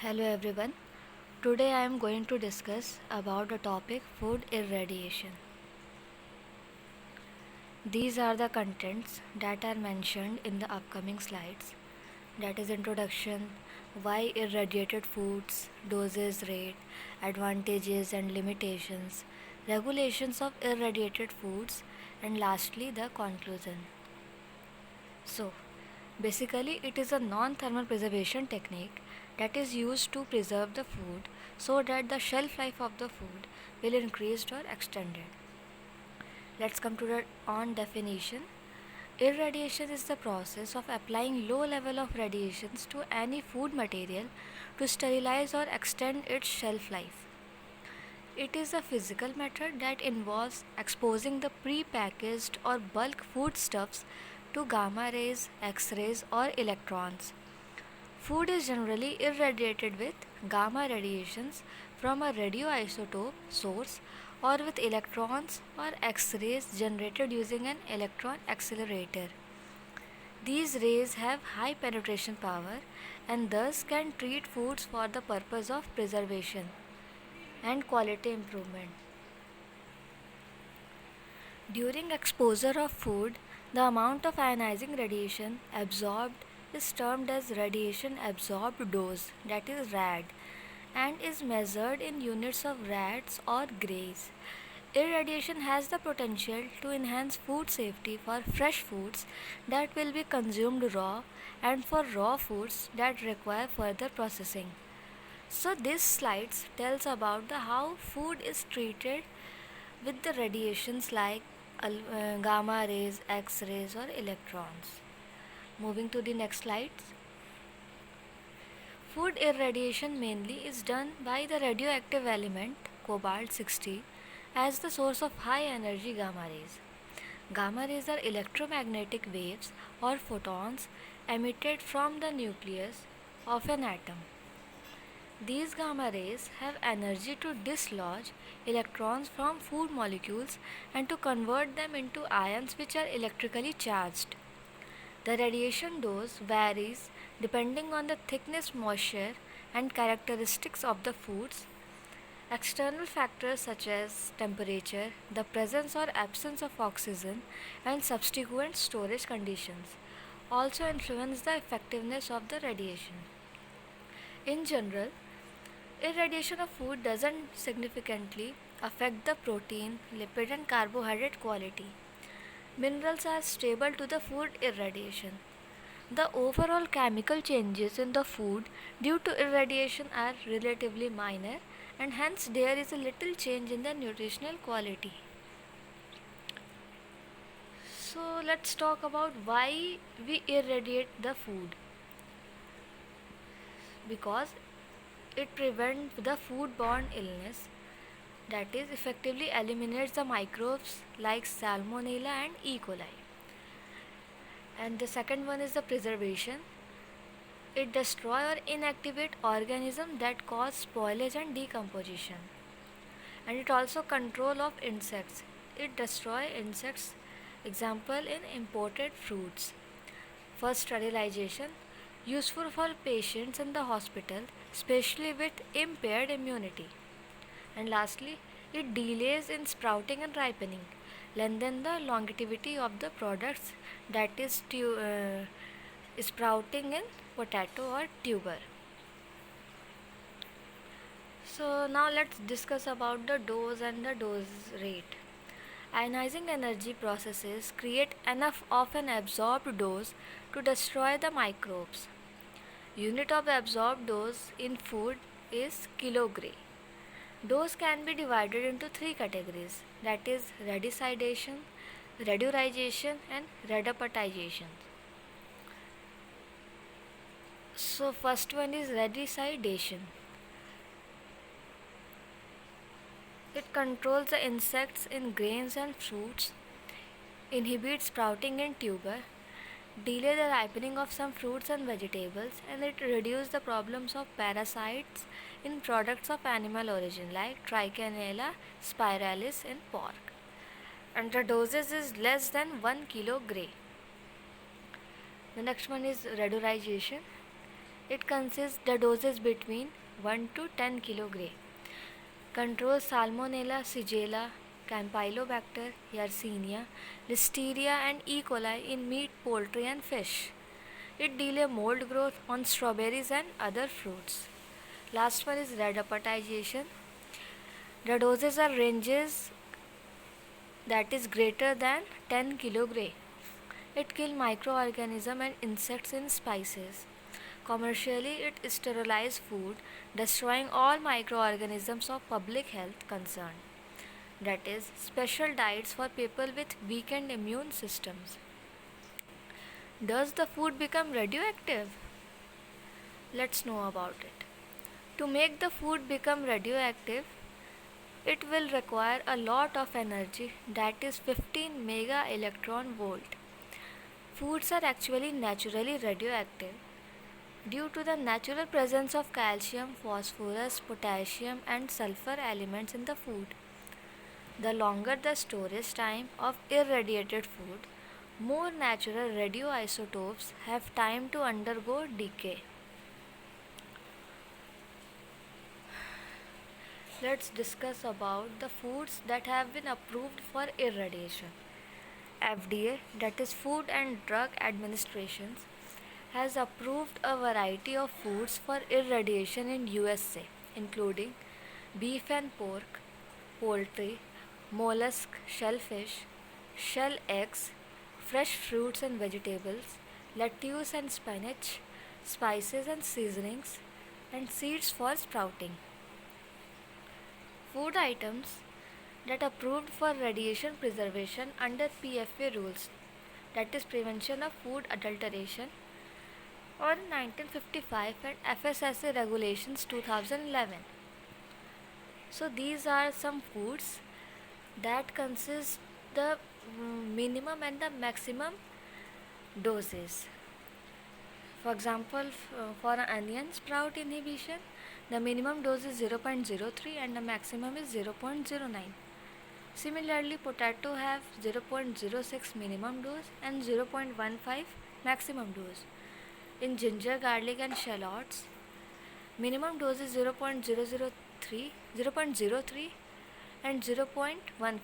Hello everyone. Today I am going to discuss about the topic food irradiation. These are the contents that are mentioned in the upcoming slides. That is introduction, why irradiated foods, doses rate, advantages and limitations, regulations of irradiated foods, and lastly the conclusion. So, basically, it is a non thermal preservation technique that is used to preserve the food so that the shelf life of the food will increased or extended. Let's come to the on definition. Irradiation is the process of applying low level of radiations to any food material to sterilize or extend its shelf life. It is a physical method that involves exposing the pre-packaged or bulk foodstuffs to gamma rays, X-rays or electrons. Food is generally irradiated with gamma radiations from a radioisotope source or with electrons or X-rays generated using an electron accelerator. These rays have high penetration power and thus can treat foods for the purpose of preservation and quality improvement. During exposure of food, the amount of ionizing radiation absorbed is termed as radiation absorbed dose, that is RAD, and is measured in units of rads or grays. Irradiation has the potential to enhance food safety for fresh foods that will be consumed raw and for raw foods that require further processing. So this slides tells about the how food is treated with the radiations like gamma rays, X rays or electrons. Moving to the next slides. Food irradiation mainly is done by the radioactive element cobalt 60 as the source of high energy gamma rays. Gamma rays are electromagnetic waves or photons emitted from the nucleus of an atom. These gamma rays have energy to dislodge electrons from food molecules and to convert them into ions which are electrically charged. The radiation dose varies depending on the thickness, moisture, and characteristics of the foods. External factors such as temperature, the presence or absence of oxygen, and subsequent storage conditions also influence the effectiveness of the radiation. In general, irradiation of food doesn't significantly affect the protein, lipid, and carbohydrate quality. Minerals are stable to the food irradiation. The overall chemical changes in the food due to irradiation are relatively minor, and hence there is a little change in the nutritional quality. So let's talk about why we irradiate the food. Because it prevents the foodborne illness, that is effectively eliminates the microbes like salmonella and E. coli. And the second one is the preservation. It destroys or inactivate organisms that cause spoilage and decomposition. And it also control of insects. It destroys insects, example in imported fruits. First, sterilization, useful for patients in the hospital, especially with impaired immunity. And lastly, it delays in sprouting and ripening, lengthen the longevity of the products, that is sprouting in potato or tuber. So now let's discuss about the dose and the dose rate. Ionizing energy processes create enough of an absorbed dose to destroy the microbes. Unit of absorbed dose in food is kilogray. Dose can be divided into three categories, that is radicidation, radiorization and radapatization. So first one is radicidation. It controls the insects in grains and fruits, inhibits sprouting in tuber, delay the ripening of some fruits and vegetables, and it reduces the problems of parasites in products of animal origin like Trichinella spiralis in pork. And the dosage is less than 1 kg. The next one is radiorization. It consists the doses between 1 to 10 kg. Controls Salmonella, Shigella, Campylobacter, Yersinia, Listeria and E. coli in meat, poultry and fish. It delays mold growth on strawberries and other fruits. Last one is radapatization. The doses are ranges that is greater than 10 kg. It kills microorganisms and insects in spices. Commercially, it sterilizes food, destroying all microorganisms of public health concern. That is, special diets for people with weakened immune systems. Does the food become radioactive? Let's know about it. To make the food become radioactive, it will require a lot of energy, that is 15 mega electron volt. Foods are actually naturally radioactive due to the natural presence of calcium, phosphorus, potassium and sulfur elements in the food. The longer the storage time of irradiated food, more natural radioisotopes have time to undergo decay. Let's discuss about the foods that have been approved for irradiation. FDA, that is Food and Drug Administration, has approved a variety of foods for irradiation in USA, including beef and pork, poultry, mollusk, shellfish, shell eggs, fresh fruits and vegetables, lettuce and spinach, spices and seasonings, and seeds for sprouting. Food items that approved for radiation preservation under PFA rules, that is Prevention of Food Adulteration, or 1955 and FSSA regulations 2011. So these are some foods that consist the minimum and the maximum doses. For example, for onion sprout inhibition, the minimum dose is 0.03 and the maximum is 0.09. Similarly, potato have 0.06 minimum dose and 0.15 maximum dose. In ginger, garlic and shallots, minimum dose is 0.03 and 0.15.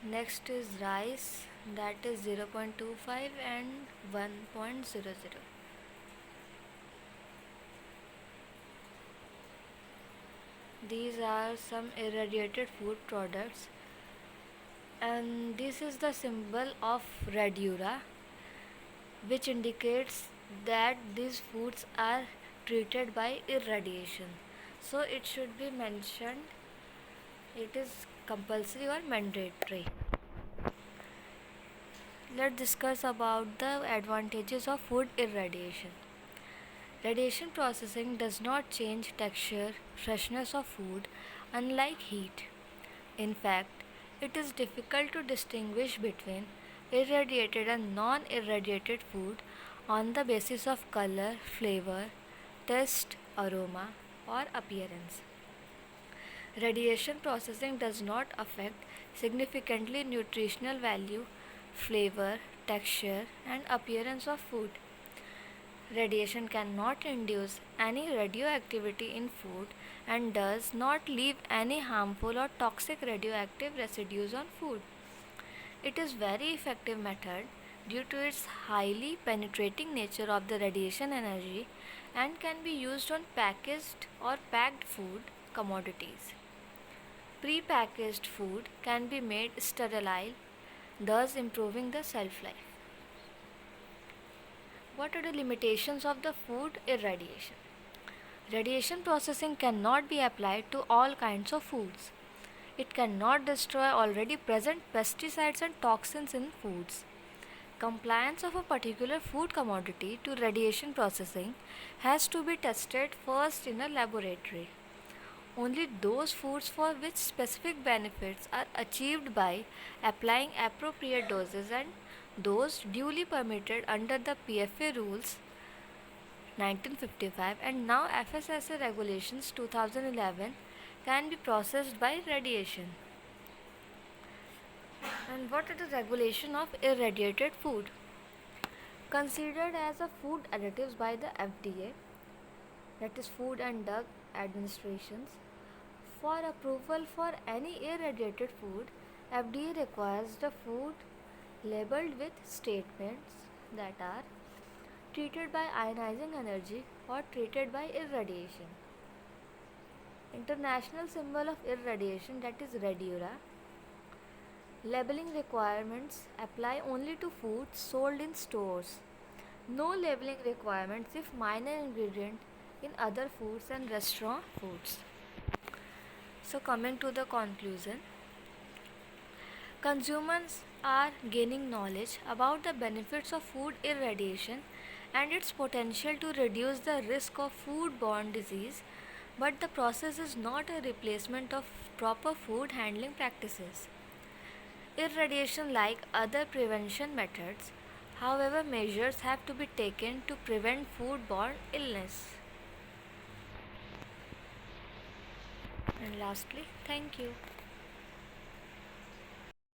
Next is rice, that is 0.25 and 1.00. These are some irradiated food products, and this is the symbol of radura, which indicates that these foods are treated by irradiation. So it should be mentioned, it is compulsory or mandatory. Let's discuss about the advantages of food irradiation. Radiation processing does not change texture, freshness of food, unlike heat. In fact, it is difficult to distinguish between irradiated and non-irradiated food on the basis of color, flavor, taste, aroma, or appearance. Radiation processing does not affect significantly nutritional value, flavor, texture, and appearance of food. Radiation cannot induce any radioactivity in food and does not leave any harmful or toxic radioactive residues on food. It is very effective method due to its highly penetrating nature of the radiation energy and can be used on packaged or packed food commodities. Pre-packaged food can be made sterile, thus improving the shelf life. What are the limitations of the food irradiation? Radiation processing cannot be applied to all kinds of foods. It cannot destroy already present pesticides and toxins in foods. Compliance of a particular food commodity to radiation processing has to be tested first in a laboratory. Only those foods for which specific benefits are achieved by applying appropriate doses and those duly permitted under the PFA rules 1955 and now FSSA regulations 2011 can be processed by radiation. And what is the regulation of irradiated food? considered as a food additives by the FDA, that is Food and Drug Administrations. For approval for any irradiated food, FDA requires the food labeled with statements that are treated by ionizing energy or treated by irradiation. International symbol of irradiation, that is Radura. Labeling requirements apply only to foods sold in stores. No labeling requirements if minor ingredient in other foods and restaurant foods. So coming to the conclusion, consumers are gaining knowledge about the benefits of food irradiation and its potential to reduce the risk of foodborne disease, but the process is not a replacement of proper food handling practices. Irradiation, like other prevention methods, however, measures have to be taken to prevent foodborne illness. And lastly, thank you.